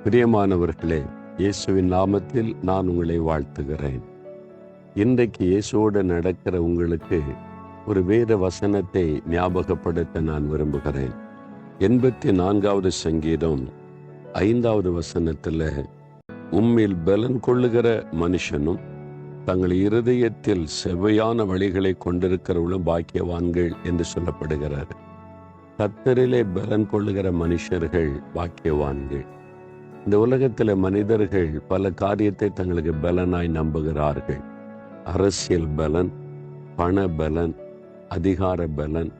பிரியமானவர்களே, இயேசுவின் நாமத்தில் நான் உங்களை வாழ்த்துகிறேன். இன்றைக்கு இயேசுவோடு நடக்கிற உங்களுக்கு ஒரு வேத வசனத்தை ஞாபகப்படுத்த நான் விரும்புகிறேன். 84வது சங்கீதம் 5வது வசனத்தில், உம்மில் பலன் கொள்ளுகிற மனுஷனும் தங்கள் இருதயத்தில் செவ்வையான வழிகளை கொண்டிருக்கிறவர்களும் பாக்கியவான்கள் என்று சொல்லப்படுகிறார். கர்த்தரிலே பலன் கொள்ளுகிற மனுஷர்கள் பாக்கியவான்கள். இந்த உலகத்தில் மனிதர்கள் பல காரியத்தை தங்களுக்கு பலனாய் நம்புகிறார்கள். அரசியல் பலன், பண பலன், அதிகார பலன்,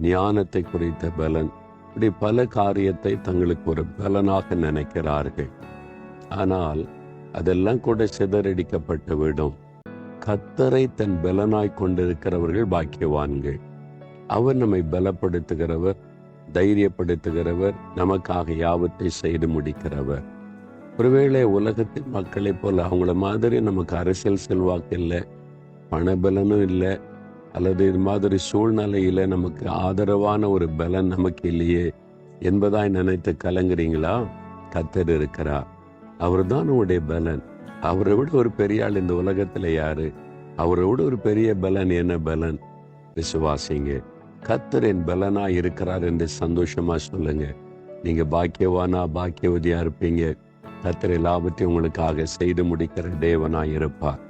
ஞானத்தை குறித்த பலன், இப்படி பல காரியத்தை தங்களுக்கு ஒரு பலனாக நினைக்கிறார்கள். ஆனால் அதெல்லாம் கூட சிதறடிக்கப்பட்டு விடும். கர்த்தரை தன் பலனாய் கொண்டிருக்கிறவர்கள் பாக்கியவான்கள். அவர் நம்மை பலப்படுத்துகிறவர், தைரியப்படுத்துகிறவர், நமக்காக யாவற்றை செய்து முடிக்கிறவர். ஒருவேளை உலகத்தின் மக்களை போல அவங்கள மாதிரி நமக்கு அரசியல் செல்வாக்கு இல்லை, பணபலனும் இல்லை, அல்லது இது மாதிரி சூழ்நிலையில் நமக்கு ஆதரவான ஒரு பலன் நமக்கு இல்லையே என்பதாய் நினைத்து கலங்குறீங்களா? கர்த்தர் இருக்கிறார். அவர் தான் உங்களுடைய பலன். அவரை விட ஒரு பெரிய ஆள் இந்த உலகத்தில் யாரு? அவரை விட ஒரு பெரிய பலன் என்ன பலன்? விசுவாசிங்க. கர்த்தர் என் பலனா இருக்கிறார் என்று சந்தோஷமா சொல்லுங்க. நீங்க பாக்கியவானா பாக்கியவதியா இருப்பீங்க. கர்த்தர் எல்லாவற்றையும் உங்களுக்காக செய்து முடிக்கிற தேவனாய் இருப்பார்.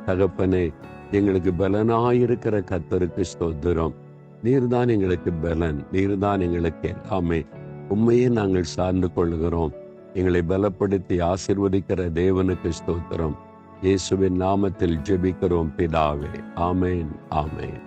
தகப்பனே, எங்களுக்கு பலனாயிருக்கிற கர்த்தருக்கு ஸ்தோத்திரம். நீர்தான் எங்களுக்கு பலன், நீர்தான் எங்களுக்கு எல்லாமே. உண்மையே நாங்கள் சார்ந்து கொள்கிறோம். எங்களை பலப்படுத்தி ஆசீர்வதிக்கிற தேவனுக்கு ஸ்தோத்திரம். இயேசுவின் நாமத்தில் ஜெபிக்கிறோம் பிதாவே. ஆமேன், ஆமேன்.